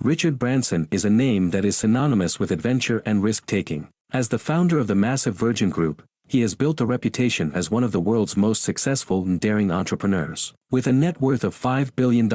Richard Branson is a name that is synonymous with adventure and risk-taking. As the founder of the massive Virgin Group, he has built a reputation as one of the world's most successful and daring entrepreneurs. With a net worth of $5 billion,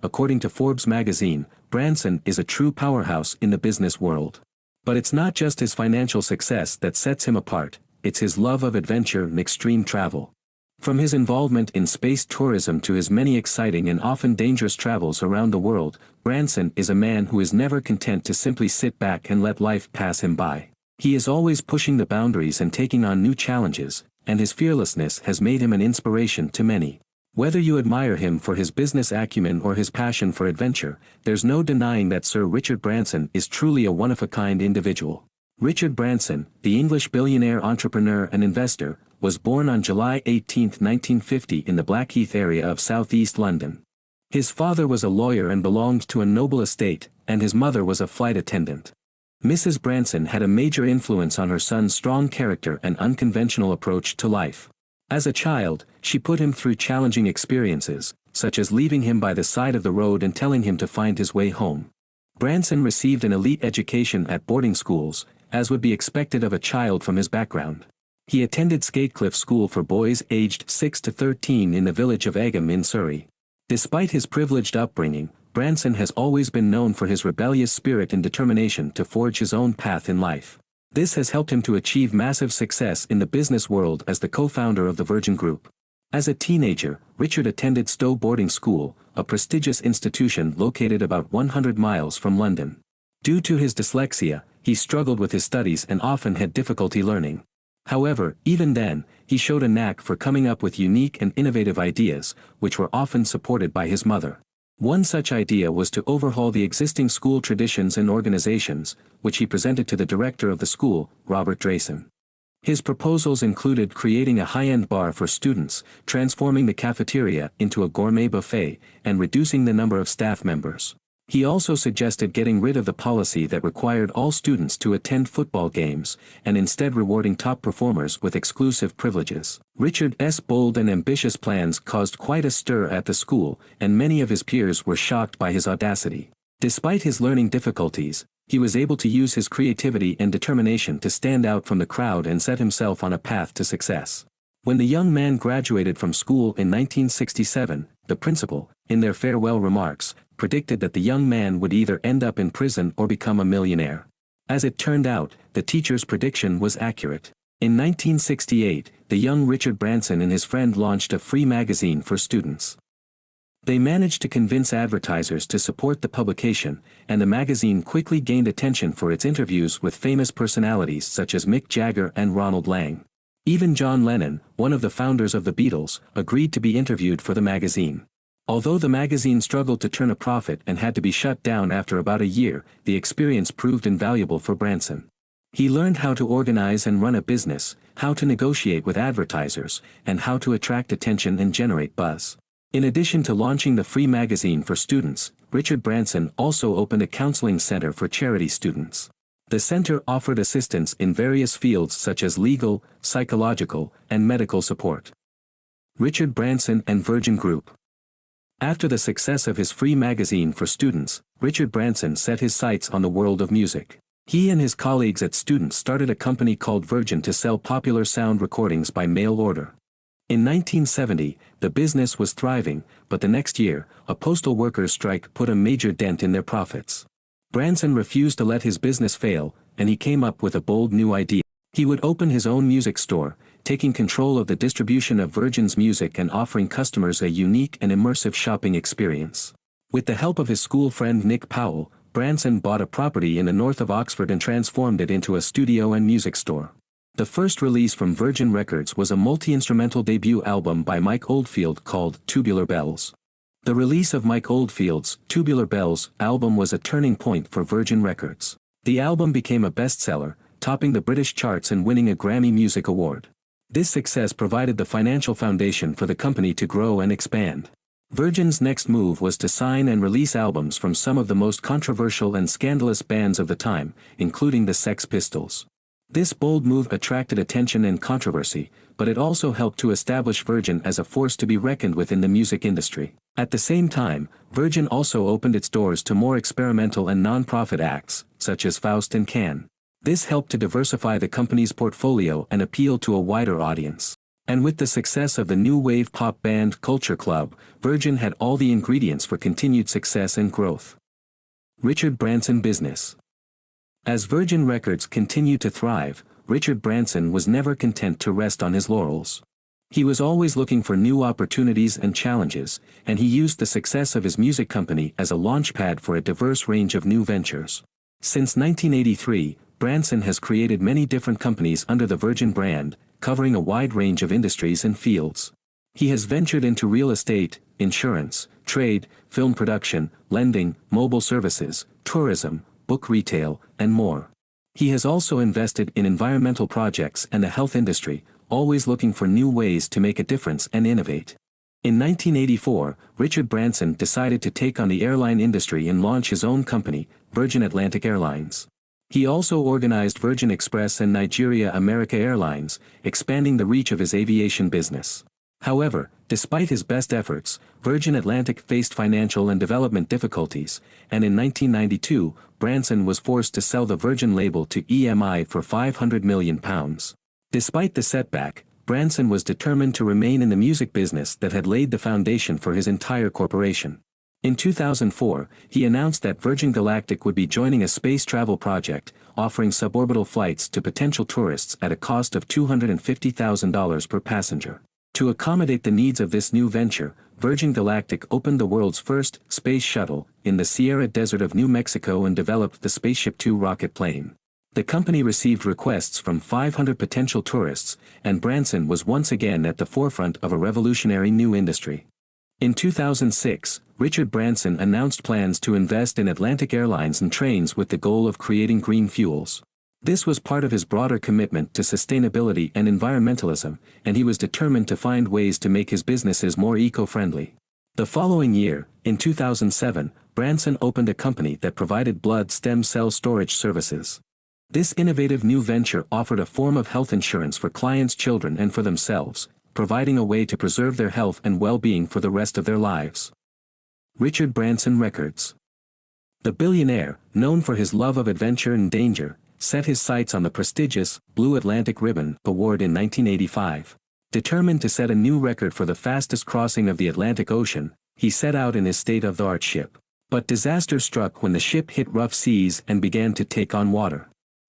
according to Forbes magazine, Branson is a true powerhouse in the business world. But it's not just his financial success that sets him apart, it's his love of adventure and extreme travel. From his involvement in space tourism to his many exciting and often dangerous travels around the world, Branson is a man who is never content to simply sit back and let life pass him by. He is always pushing the boundaries and taking on new challenges, and his fearlessness has made him an inspiration to many. Whether you admire him for his business acumen or his passion for adventure, there's no denying that Sir Richard Branson is truly a one-of-a-kind individual. Richard Branson, the English billionaire entrepreneur and investor, was born on July 18, 1950 in the Blackheath area of southeast London. His father was a lawyer and belonged to a noble estate, and his mother was a flight attendant. Mrs. Branson had a major influence on her son's strong character and unconventional approach to life. As a child, she put him through challenging experiences, such as leaving him by the side of the road and telling him to find his way home. Branson received an elite education at boarding schools, as would be expected of a child from his background. He attended Skatecliff School for boys aged 6 to 13 in the village of Egham in Surrey. Despite his privileged upbringing, Branson has always been known for his rebellious spirit and determination to forge his own path in life. This has helped him to achieve massive success in the business world as the co-founder of the Virgin Group. As a teenager, Richard attended Stowe Boarding School, a prestigious institution located about 100 miles from London. Due to his dyslexia, he struggled with his studies and often had difficulty learning. However, even then, he showed a knack for coming up with unique and innovative ideas, which were often supported by his mother. One such idea was to overhaul the existing school traditions and organizations, which he presented to the director of the school, Robert Drayson. His proposals included creating a high-end bar for students, transforming the cafeteria into a gourmet buffet, and reducing the number of staff members. He also suggested getting rid of the policy that required all students to attend football games, and instead rewarding top performers with exclusive privileges. Richard's bold and ambitious plans caused quite a stir at the school, and many of his peers were shocked by his audacity. Despite his learning difficulties, he was able to use his creativity and determination to stand out from the crowd and set himself on a path to success. When the young man graduated from school in 1967, the principal, in their farewell remarks, predicted that the young man would either end up in prison or become a millionaire. As it turned out, the teacher's prediction was accurate. In 1968, the young Richard Branson and his friend launched a free magazine for students. They managed to convince advertisers to support the publication, and the magazine quickly gained attention for its interviews with famous personalities such as Mick Jagger and Ronald Lang. Even John Lennon, one of the founders of the Beatles, agreed to be interviewed for the magazine. Although the magazine struggled to turn a profit and had to be shut down after about a year, the experience proved invaluable for Branson. He learned how to organize and run a business, how to negotiate with advertisers, and how to attract attention and generate buzz. In addition to launching the free magazine for students, Richard Branson also opened a counseling center for charity students. The center offered assistance in various fields such as legal, psychological, and medical support. Richard Branson and Virgin Group. After the success of his free magazine for students, Richard Branson set his sights on the world of music. He and his colleagues at Students started a company called Virgin to sell popular sound recordings by mail order. In 1970, the business was thriving, but the next year, a postal workers' strike put a major dent in their profits. Branson refused to let his business fail, and he came up with a bold new idea. He would open his own music store, taking control of the distribution of Virgin's music and offering customers a unique and immersive shopping experience. With the help of his school friend Nick Powell, Branson bought a property in the north of Oxford and transformed it into a studio and music store. The first release from Virgin Records was a multi-instrumental debut album by Mike Oldfield called Tubular Bells. The release of Mike Oldfield's Tubular Bells album was a turning point for Virgin Records. The album became a bestseller, topping the British charts and winning a Grammy Music Award. This success provided the financial foundation for the company to grow and expand. Virgin's next move was to sign and release albums from some of the most controversial and scandalous bands of the time, including the Sex Pistols. This bold move attracted attention and controversy, but it also helped to establish Virgin as a force to be reckoned with in the music industry. At the same time, Virgin also opened its doors to more experimental and non-profit acts, such as Faust and Can. This helped to diversify the company's portfolio and appeal to a wider audience. And with the success of the new wave pop band Culture Club, Virgin had all the ingredients for continued success and growth. Richard Branson Business. As Virgin Records continued to thrive, Richard Branson was never content to rest on his laurels. He was always looking for new opportunities and challenges, and he used the success of his music company as a launchpad for a diverse range of new ventures. Since 1983, Branson has created many different companies under the Virgin brand, covering a wide range of industries and fields. He has ventured into real estate, insurance, trade, film production, lending, mobile services, tourism, book retail, and more. He has also invested in environmental projects and the health industry, always looking for new ways to make a difference and innovate. In 1984, Richard Branson decided to take on the airline industry and launch his own company, Virgin Atlantic Airlines. He also organized Virgin Express and Nigeria America Airlines, expanding the reach of his aviation business. However, despite his best efforts, Virgin Atlantic faced financial and development difficulties, and in 1992, Branson was forced to sell the Virgin label to EMI for £500 million. Despite the setback, Branson was determined to remain in the music business that had laid the foundation for his entire corporation. In 2004, he announced that Virgin Galactic would be joining a space travel project, offering suborbital flights to potential tourists at a cost of $250,000 per passenger. To accommodate the needs of this new venture, Virgin Galactic opened the world's first space shuttle in the Sierra Desert of New Mexico and developed the Spaceship Two rocket plane. The company received requests from 500 potential tourists, and Branson was once again at the forefront of a revolutionary new industry. In 2006, Richard Branson announced plans to invest in Atlantic Airlines and trains with the goal of creating green fuels. This was part of his broader commitment to sustainability and environmentalism, and he was determined to find ways to make his businesses more eco-friendly. The following year, in 2007, Branson opened a company that provided blood stem cell storage services. This innovative new venture offered a form of health insurance for clients' children and for themselves, providing a way to preserve their health and well-being for the rest of their lives. Richard Branson Records. The billionaire, known for his love of adventure and danger, set his sights on the prestigious Blue Atlantic Ribbon Award in 1985. Determined to set a new record for the fastest crossing of the Atlantic Ocean, he set out in his state-of-the-art ship. But disaster struck when the ship hit rough seas and began to take on water.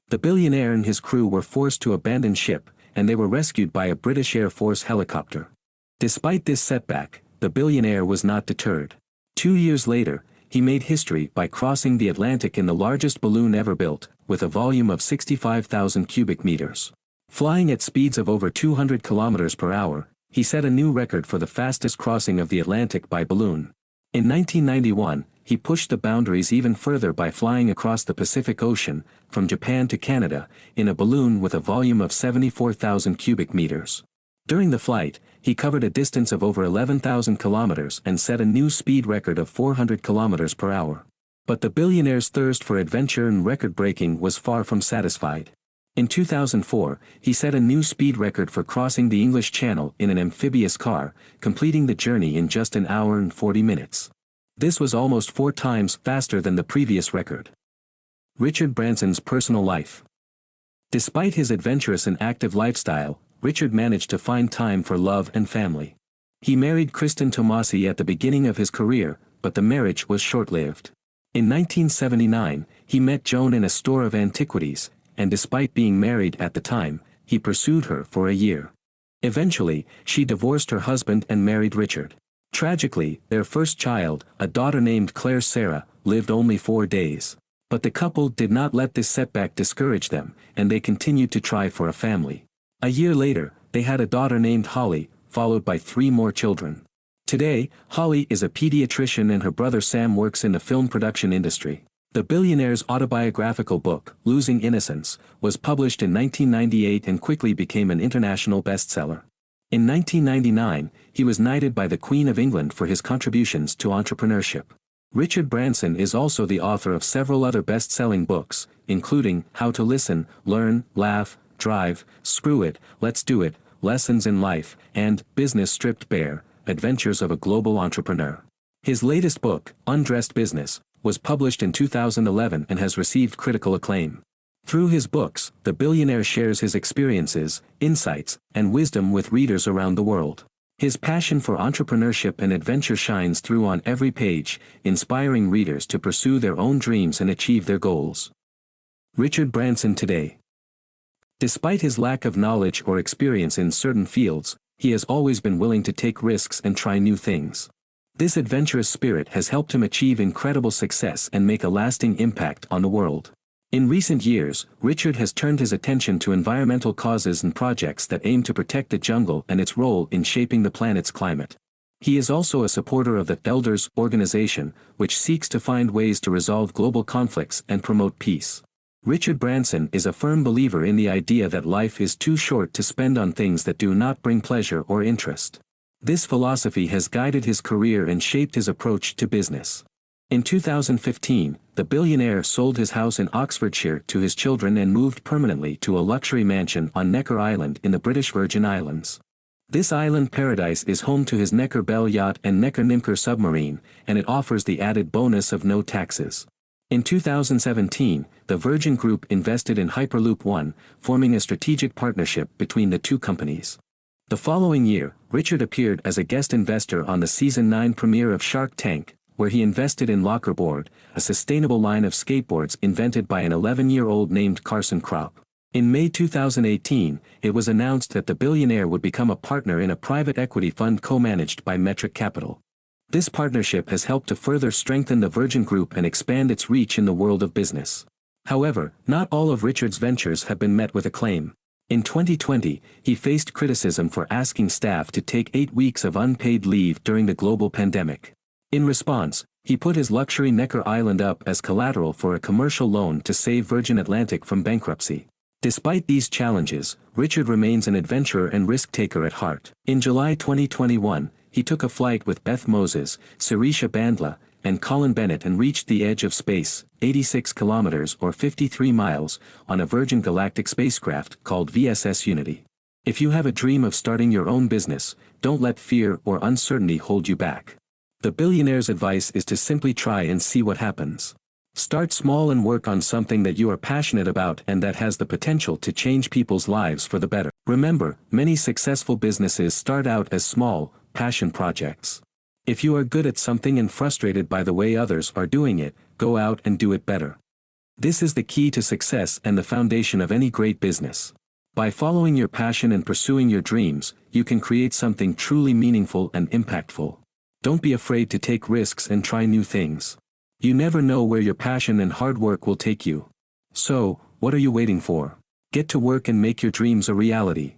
The billionaire and his crew were forced to abandon ship, and they were rescued by a British Air Force helicopter. Despite this setback, the billionaire was not deterred. 2 years later, he made history by crossing the Atlantic in the largest balloon ever built, with a volume of 65,000 cubic meters. Flying at speeds of over 200 kilometers per hour, he set a new record for the fastest crossing of the Atlantic by balloon. In 1991, he pushed the boundaries even further by flying across the Pacific Ocean, from Japan to Canada, in a balloon with a volume of 74,000 cubic meters. During the flight, he covered a distance of over 11,000 kilometers and set a new speed record of 400 kilometers per hour. But the billionaire's thirst for adventure and record-breaking was far from satisfied. In 2004, he set a new speed record for crossing the English Channel in an amphibious car, completing the journey in just an hour and 40 minutes. This was almost 4 times faster than the previous record. Richard Branson's personal life. Despite his adventurous and active lifestyle, Richard managed to find time for love and family. He married Kristen Tomasi at the beginning of his career, but the marriage was short-lived. In 1979, he met Joan in a store of antiquities, and despite being married at the time, he pursued her for a year. Eventually, she divorced her husband and married Richard. Tragically, their first child, a daughter named Claire Sarah, lived only 4 days. But the couple did not let this setback discourage them, and they continued to try for a family. A year later, they had a daughter named Holly, followed by 3 more children. Today, Holly is a pediatrician and her brother Sam works in the film production industry. The billionaire's autobiographical book, Losing Innocence, was published in 1998 and quickly became an international bestseller. In 1999, he was knighted by the Queen of England for his contributions to entrepreneurship. Richard Branson is also the author of several other best-selling books, including How to Listen, Learn, Laugh, Drive, Screw It, Let's Do It, Lessons in Life, and Business Stripped Bare, Adventures of a Global Entrepreneur. His latest book, Undressed Business, was published in 2011 and has received critical acclaim. Through his books, the billionaire shares his experiences, insights, and wisdom with readers around the world. His passion for entrepreneurship and adventure shines through on every page, inspiring readers to pursue their own dreams and achieve their goals. Richard Branson today. Despite his lack of knowledge or experience in certain fields, he has always been willing to take risks and try new things. This adventurous spirit has helped him achieve incredible success and make a lasting impact on the world. In recent years, Richard has turned his attention to environmental causes and projects that aim to protect the jungle and its role in shaping the planet's climate. He is also a supporter of the Elders organization, which seeks to find ways to resolve global conflicts and promote peace. Richard Branson is a firm believer in the idea that life is too short to spend on things that do not bring pleasure or interest. This philosophy has guided his career and shaped his approach to business. In 2015, the billionaire sold his house in Oxfordshire to his children and moved permanently to a luxury mansion on Necker Island in the British Virgin Islands. This island paradise is home to his Necker Belle yacht and Necker Nimker submarine, and it offers the added bonus of no taxes. In 2017, the Virgin Group invested in Hyperloop One, forming a strategic partnership between the two companies. The following year, Richard appeared as a guest investor on the Season 9 premiere of Shark Tank, where he invested in Lockerboard, a sustainable line of skateboards invented by an 11-year-old named Carson Kropp. In May 2018, it was announced that the billionaire would become a partner in a private equity fund co-managed by Metric Capital. This partnership has helped to further strengthen the Virgin Group and expand its reach in the world of business. However, not all of Richard's ventures have been met with acclaim. In 2020, he faced criticism for asking staff to take 8 weeks of unpaid leave during the global pandemic. In response, he put his luxury Necker Island up as collateral for a commercial loan to save Virgin Atlantic from bankruptcy. Despite these challenges, Richard remains an adventurer and risk-taker at heart. In July 2021, he took a flight with Beth Moses, Sirisha Bandla, and Colin Bennett and reached the edge of space, 86 kilometers or 53 miles, on a Virgin Galactic spacecraft called VSS Unity. If you have a dream of starting your own business, don't let fear or uncertainty hold you back. The billionaire's advice is to simply try and see what happens. Start small and work on something that you are passionate about and that has the potential to change people's lives for the better. Remember, many successful businesses start out as small, passion projects. If you are good at something and frustrated by the way others are doing it, go out and do it better. This is the key to success and the foundation of any great business. By following your passion and pursuing your dreams, you can create something truly meaningful and impactful. Don't be afraid to take risks and try new things. You never know where your passion and hard work will take you. So, what are you waiting for? Get to work and make your dreams a reality.